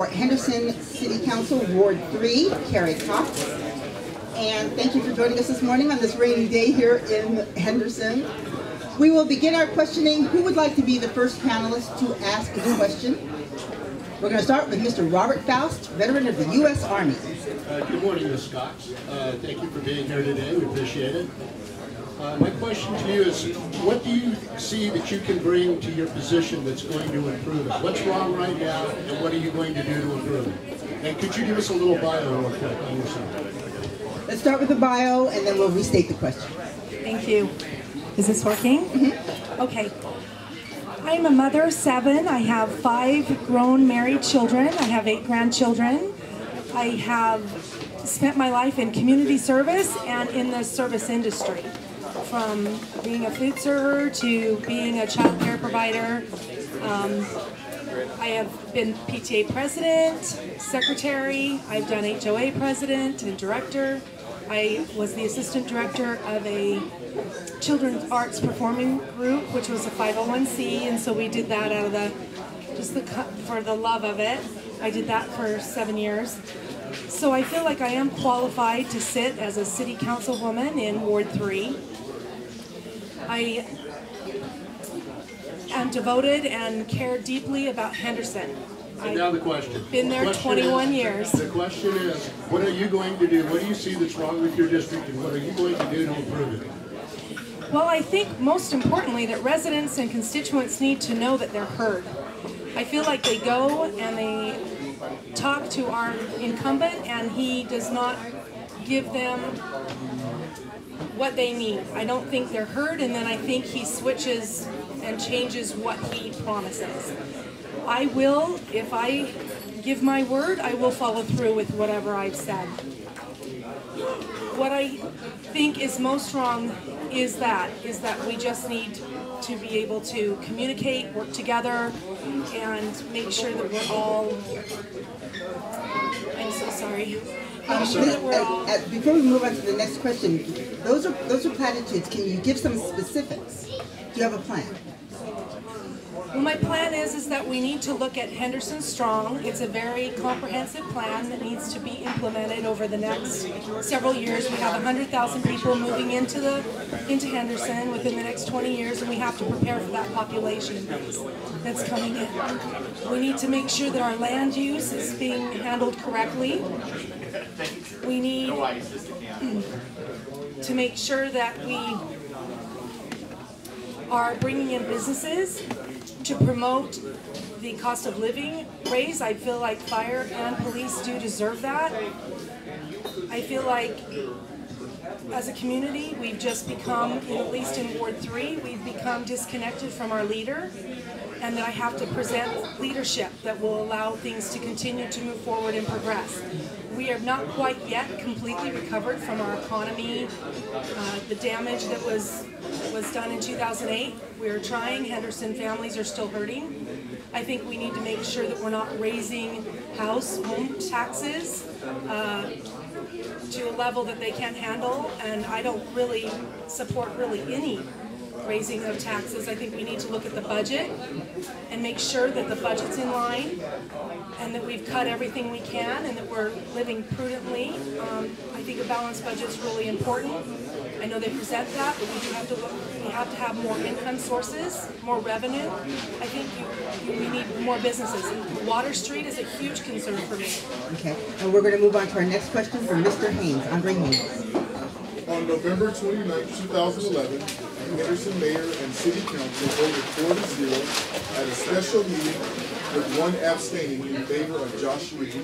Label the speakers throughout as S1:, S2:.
S1: Henderson City Council Ward 3, Carrie L. And thank you for joining us this morning on this rainy day here in Henderson. We will begin our questioning. Who would like to be the first panelist to ask a question? We're going to start with Mr. Robert Faust, veteran of the U.S. Army.
S2: Good morning, Ms. Cox. Thank you for being here today. We appreciate it. My question to you is, what do you see that you can bring to your position that's going to improve it? What's wrong right now, and what are you going to do to improve it? And could you give us a little bio real quick on yourself?
S1: Let's start with the bio, and then we'll restate the question.
S3: Thank you. Is this working? Mm-hmm. Okay. I'm a mother of 7. I have 5 grown married children. I have 8 grandchildren. I have spent my life in community service and in the service industry, from being a food server to being a child care provider. I have been PTA president, secretary. I've done HOA president and director. I was the assistant director of a children's arts performing group, which was a 501c, and so we did that out of for the love of it. I did that for 7 years. So I feel like I am qualified to sit as a city councilwoman in Ward 3. I am devoted and care deeply about Henderson.
S2: And now the question.
S3: Been there 21 years.
S2: The question is, what are you going to do? What do you see that's wrong with your district, and what are you going to do to improve it?
S3: Well, I think most importantly that residents and constituents need to know that they're heard. I feel like they go and they talk to our incumbent and he does not give them what they need. I don't think they're heard, and then I think he switches and changes what he promises. I will, if I give my word, I will follow through with whatever I've said. What I think is most wrong is that we just need to be able to communicate, work together, and make sure that we're all, I'm so sorry.
S1: Before we move on to the next question, those are platitudes. Can you give some specifics? Do you have a plan?
S3: Well, my plan is that we need to look at Henderson Strong. It's a very comprehensive plan that needs to be implemented over the next several years. We have 100,000 people moving into Henderson within the next 20 years, and we have to prepare for that population base that's coming in. We need to make sure that our land use is being handled correctly. We need to make sure that we are bringing in businesses to promote the cost of living raise. I feel like fire and police do deserve that. I feel like as a community, we've just become, at least in Ward 3, we've become disconnected from our leader, and that I have to present leadership that will allow things to continue to move forward and progress. We are not quite yet completely recovered from our economy, the damage that was done in 2008. We are trying. Henderson families are still hurting. I think we need to make sure that we're not raising home taxes to a level that they can't handle, and I don't really support any raising of taxes. I think we need to look at the budget and make sure that the budget's in line and that we've cut everything we can and that we're living prudently. I think a balanced budget is really important. I know they present that, but we have to have more income sources, more revenue. I think we need more businesses. Water Street is a huge concern for me.
S1: Okay, and we're going to move on to our next question from Mr. Haynes, Andre Haynes.
S4: On November 29, 2011, Henderson Mayor and City Council voted 4-0 at a special meeting with 1 abstaining in favor of Josh Reed.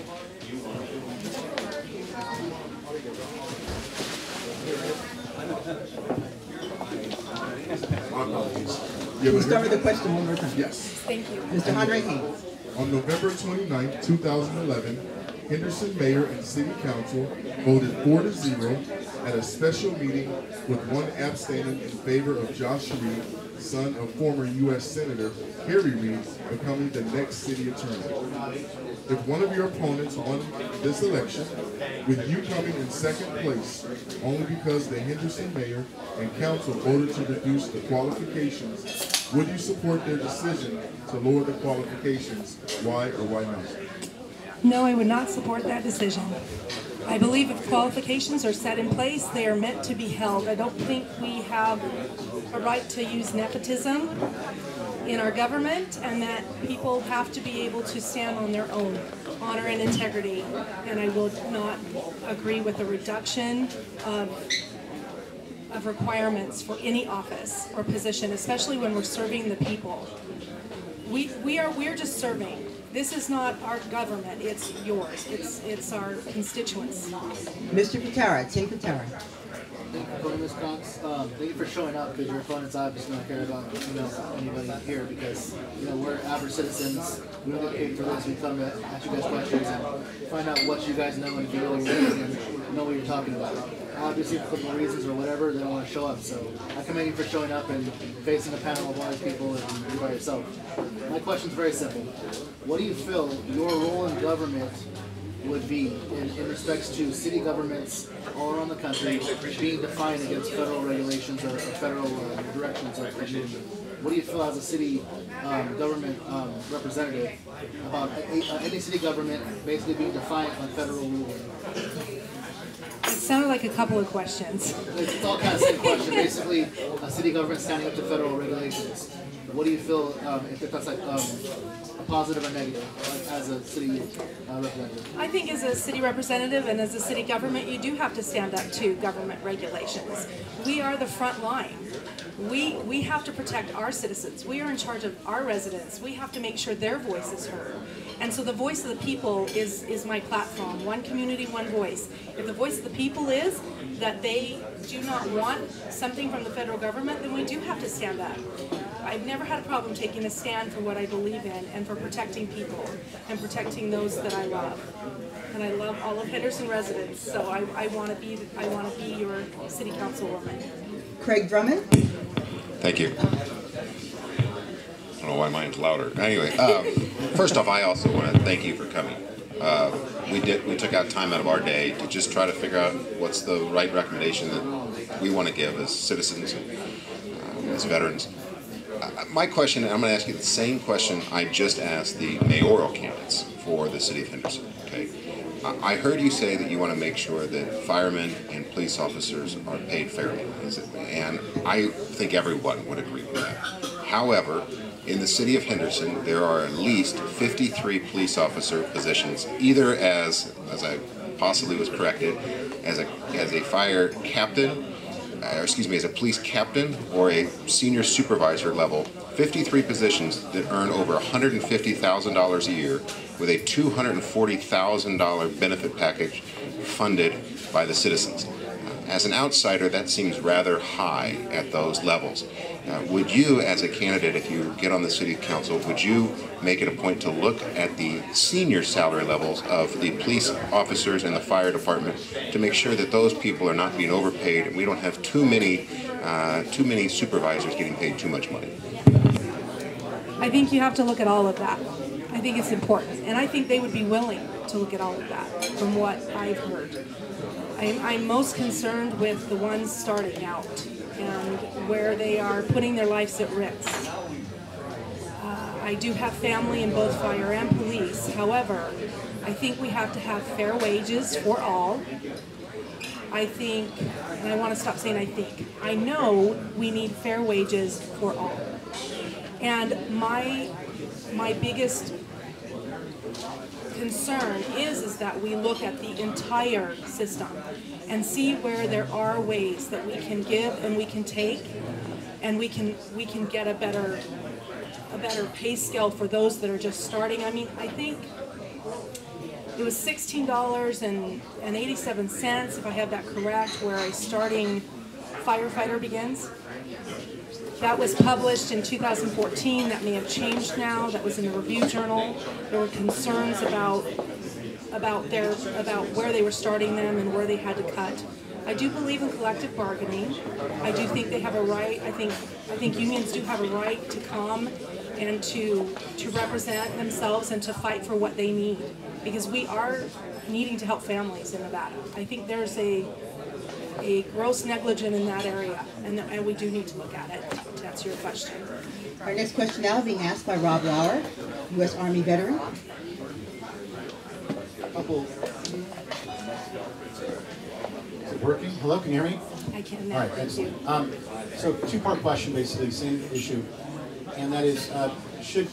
S1: Can you start with the question one more time?
S4: Yes.
S3: Thank you.
S4: Mr.
S1: Andre Haynes.
S4: On November 29, 2011, Henderson Mayor and City Council voted 4-0 at a special meeting with 1 abstaining in favor of Josh Reed, son of former U.S. Senator Carrie Reed, becoming the next city attorney. If one of your opponents won this election, with you coming in second place, only because the Henderson Mayor and Council voted to reduce the qualifications, would you support their decision to lower the qualifications? Why or why not?
S3: No, I would not support that decision. I believe if qualifications are set in place, they are meant to be held. I don't think we have a right to use nepotism in our government, and that people have to be able to stand on their own honor and integrity. And I will not agree with a reduction of requirements for any office or position, especially when we're serving the people. We're just serving. This is not our government, it's yours. It's our constituents.
S1: Mr. Patara, Tim Patara.
S5: Thank you for coming, Ms. Cox. Thank you for showing up, because your opponents obviously don't care about anybody here, because we're average citizens. We don't get paid for this. We come to ask you guys questions and find out what you guys know, and if you know what you're doing and know what you're talking about. Obviously, for political reasons or whatever, they don't want to show up. So I commend you for showing up and facing a panel of wise people and you by yourself. My question is very simple. What do you feel your role in government would be in respects to city governments all around the country being defined against federal regulations or federal directions of movement? What do you feel as a city government representative about any city government basically being defined on federal ruling?
S3: It sounded like a couple of questions.
S5: It's all kind of the same question. Basically, a city government standing up to federal regulations. What do you feel if that's like a positive or negative, like as a city representative?
S3: I think as a city representative and as a city government, you do have to stand up to government regulations. We are the front line. We have to protect our citizens. We are in charge of our residents. We have to make sure their voice is heard. And so the voice of the people is my platform. One community, one voice. If the voice of the people is that they do not want something from the federal government, then we do have to stand up. I've never had a problem taking a stand for what I believe in and for protecting people and protecting those that I love. And I love all of Henderson residents, so I want to be your city councilwoman.
S1: Craig Drummond.
S6: Thank you. I don't know why mine's louder. Anyway, first off, I also want to thank you for coming. We took out time out of our day to just try to figure out what's the right recommendation that we want to give as citizens, as veterans. My question, and I'm going to ask you the same question I just asked the mayoral candidates for the city of Henderson. Okay, I heard you say that you want to make sure that firemen and police officers are paid fairly, and I think everyone would agree with that. However, in the city of Henderson, there are at least 53 police officer positions, either as I possibly was corrected, as a fire captain, as a police captain or a senior supervisor level, 53 positions that earn over $150,000 a year with a $240,000 benefit package funded by the citizens. As an outsider, that seems rather high at those levels. Would you, as a candidate, if you get on the city council, would you make it a point to look at the senior salary levels of the police officers and the fire department to make sure that those people are not being overpaid and we don't have too many supervisors getting paid too much money?
S3: I think you have to look at all of that. I think it's important, and I think they would be willing to look at all of that from what I've heard. I'm most concerned with the ones starting out and where they are putting their lives at risk. I do have family in both fire and police. However, I think we have to have fair wages for all. I think, and I want to stop saying I think, I know we need fair wages for all. And my biggest concern is that we look at the entire system and see where there are ways that we can give and we can take, and we can get a better pay scale for those that are just starting. I mean, I think it was $16.87, if I have that correct, where a starting firefighter begins. That was published in 2014. That may have changed now. That was in the Review Journal. There were concerns about where they were starting them and where they had to cut. I do believe in collective bargaining. I do think they have a right. I think unions do have a right to come and to represent themselves and to fight for what they need, because we are needing to help families in Nevada. I think there's a gross negligence in that area, and we do need to look at it, to answer your question.
S1: Our next question now being asked by Rob Lauer, U.S. Army veteran.
S7: Municipal. Is it working? Hello, can you hear me?
S3: I can
S7: All
S3: now,
S7: right,
S3: thank you.
S7: excellent. So two-part question, basically, same issue, and that is, should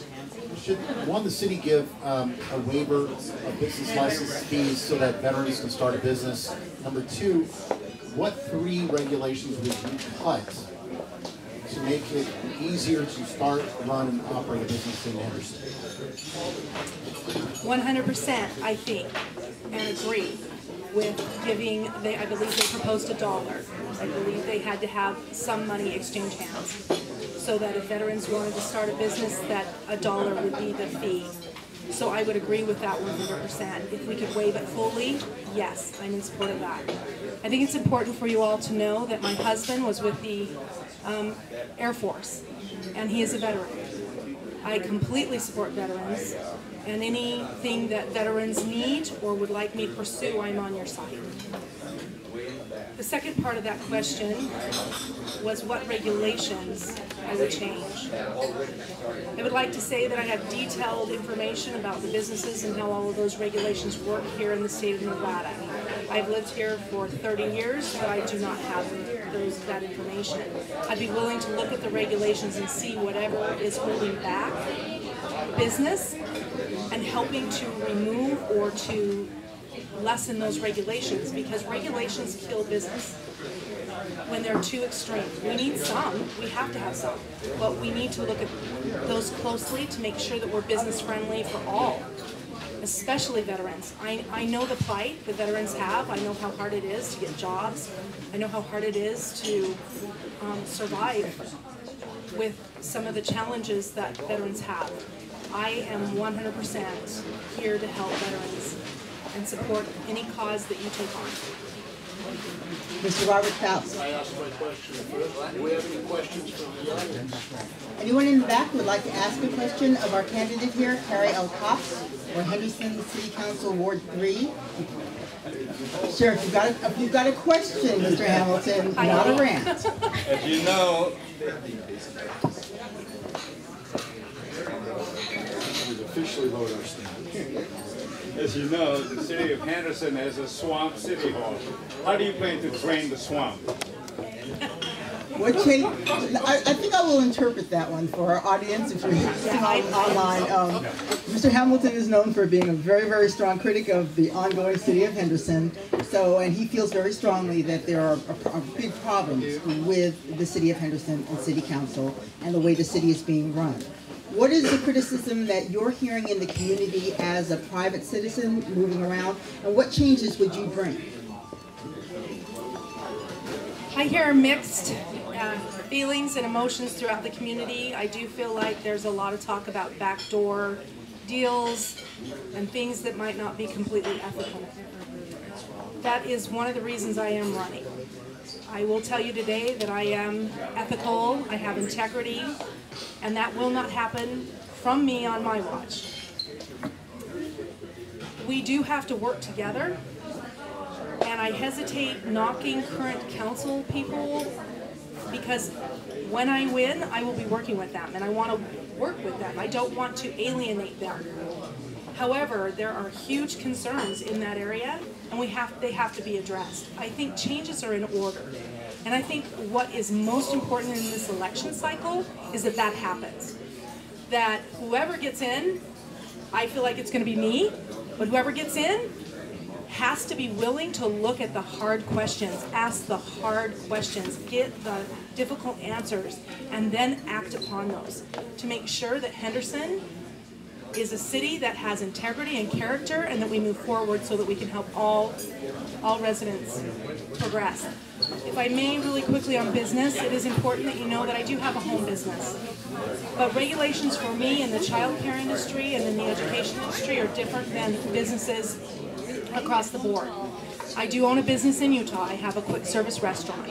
S7: one, the city give a waiver of business license fees so that veterans can start a business? Number two, what 3 regulations would you cut to make it easier to start, run, and operate a business in Henderson?
S3: 100%, I think, and agree with giving, I believe they proposed $1. I believe they had to have some money exchange hands, so that if veterans wanted to start a business, that $1 would be the fee. So I would agree with that 100%. If we could waive it fully, yes, I'm in support of that. I think it's important for you all to know that my husband was with the Air Force, and he is a veteran. I completely support veterans, and anything that veterans need or would like me to pursue, I'm on your side. The second part of that question was what regulations I would change. I would like to say that I have detailed information about the businesses and how all of those regulations work here in the state of Nevada. I've lived here for 30 years, but I do not have that information. I'd be willing to look at the regulations and see whatever is holding back business and helping to remove or to lessen those regulations, because regulations kill business when they're too extreme. We need some, we have to have some, but we need to look at those closely to make sure that we're business friendly for all, especially veterans. I know the plight that veterans have. I know how hard it is to get jobs. I know how hard it is to survive with some of the challenges that veterans have. I am 100% here to help veterans and support any cause that you take on.
S1: Mr. Robert Faust.
S2: I asked my question first. Do we have any questions from the audience?
S1: Anyone in the back would like to ask a question of our candidate here, Carrie L. or Henderson City Council Ward 3? Sure, if you've got a question, Mr. Hamilton, not a rant.
S8: As you know,
S2: We've officially voted our stand.
S8: as you know, the city of Henderson has a swamp city hall. How do you plan to drain the swamp?
S1: What change? I think I will interpret that one for our audience if you're listening online. Mr. Hamilton is known for being a very, very strong critic of the ongoing city of Henderson. And he feels very strongly that there are big problems with the city of Henderson and city council and the way the city is being run. What is the criticism that you're hearing in the community as a private citizen moving around, and what changes would you bring?
S3: I hear mixed feelings and emotions throughout the community. I do feel like there's a lot of talk about backdoor deals and things that might not be completely ethical. That is one of the reasons I am running. I will tell you today that I am ethical, I have integrity, and that will not happen from me on my watch. We do have to work together, and I hesitate knocking current council people because when I win, I will be working with them, and I want to work with them. I don't want to alienate them. However, there are huge concerns in that area, and they have to be addressed. I think changes are in order. And I think what is most important in this election cycle is that that happens. That whoever gets in, I feel like it's going to be me, but whoever gets in has to be willing to look at the hard questions, ask the hard questions, get the difficult answers, and then act upon those to make sure that Henderson is a city that has integrity and character, and that we move forward so that we can help all residents progress. If I may, really quickly on business, it is important that you know that I do have a home business. But regulations for me in the child care industry and in the education industry are different than businesses across the board. I do own a business in Utah. I have a quick service restaurant.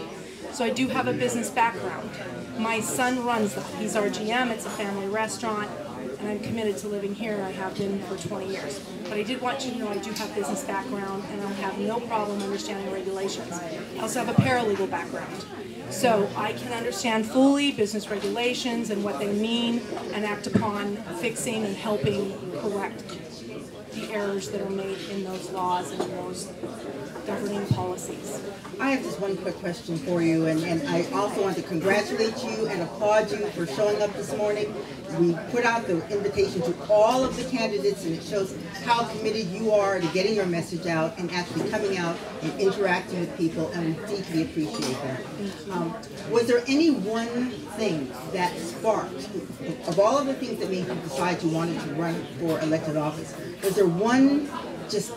S3: So I do have a business background. My son runs that. He's our GM. It's a family restaurant. And I'm committed to living here, and I have been for 20 years. But I did want you to know I do have business background, and I have no problem understanding regulations. I also have a paralegal background. So I can understand fully business regulations and what they mean, and act upon fixing and helping correct the errors that are made in those laws and those governing policies.
S1: I have just one quick question for you, and I also want to congratulate you and applaud you for showing up this morning. We put out the invitation to all of the candidates, and it shows how committed you are to getting your message out and actually coming out and interacting with people, and we deeply appreciate that. Was there any one thing that sparked, of all of the things that made you decide you wanted to run for elected office, was there one just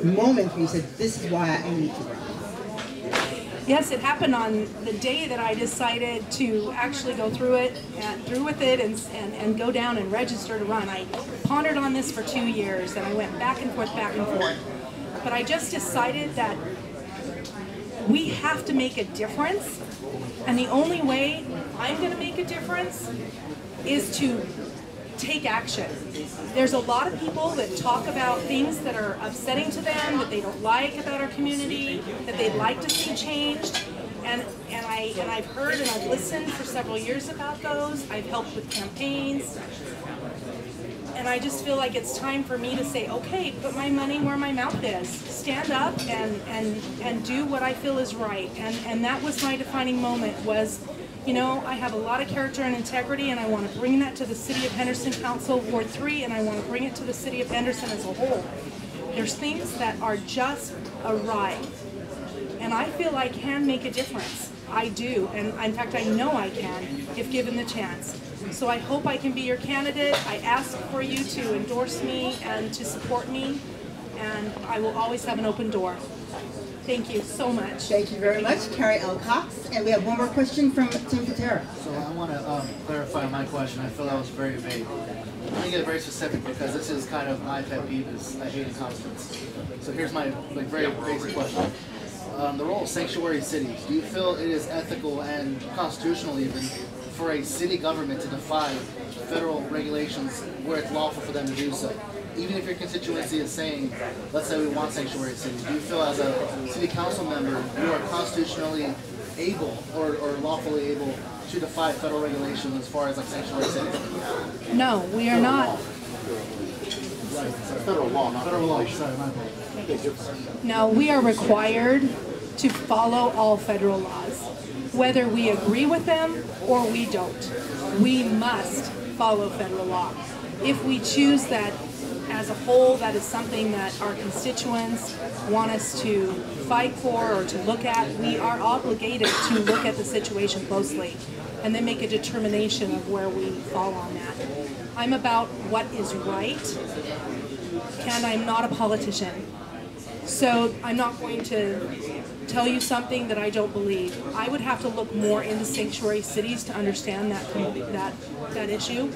S1: moment where you said, this is why I need to run?
S3: Yes, it happened on the day that I decided to actually go through with it and go down and register to run. I pondered on this for 2 years, and I went back and forth. But I just decided that we have to make a difference, and the only way I'm going to make a difference is to take action. There's a lot of people that talk about things that are upsetting to them, that they don't like about our community, that they'd like to see changed. And I've heard and I've listened for several years about those. I've helped with campaigns. And I just feel like it's time for me to say, okay, put my money where my mouth is. Stand up and do what I feel is right. And that was my defining moment was, you know, I have a lot of character and integrity, and I want to bring that to the City of Henderson Council Ward 3, and I want to bring it to the City of Henderson as a whole. There's things that are just awry, and I feel I can make a difference. I do, and in fact I know I can if given the chance. So I hope I can be your candidate. I ask for you to endorse me and to support me, and I will always have an open door. Thank you so much.
S1: Thank you very much, Carrie L. Cox. And we have one more question from Tim Patera.
S5: So I want to clarify my question. I feel that was very vague. I'm going to get very specific because this is kind of my pet peeve is I hate inconstants. So here's my very basic question. The role of sanctuary cities. Do you feel it is ethical and constitutional even for a city government to defy federal regulations where it's lawful for them to do so? Even if your constituency is saying, let's say we want sanctuary cities, do you feel as a city council member you are constitutionally able or lawfully able to defy federal regulations as far as like sanctuary cities?
S3: No, we are not.
S7: Federal law, not
S5: Federal law,
S7: regulation.
S5: sorry, my fault.
S3: No, we are required to follow all federal laws, whether we agree with them or we don't. We must follow federal law. If we choose that as a whole, that is something that our constituents want us to fight for or to look at, we are obligated to look at the situation closely and then make a determination of where we fall on that. I'm about what is right, and I'm not a politician. So I'm not going to tell you something that I don't believe. I would have to look more into sanctuary cities to understand that issue,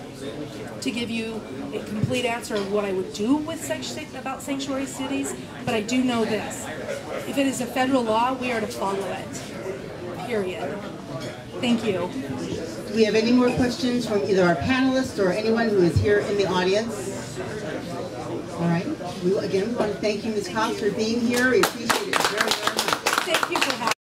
S3: to give you a complete answer of what I would do with about sanctuary cities. But I do know this: if it is a federal law, we are to follow it. Period. Thank you.
S1: Do we have any more questions from either our panelists or anyone who is here in the audience? All right. We want to thank you, Ms. Cox, for being here. We appreciate it very, very much.
S3: Thank you for having me.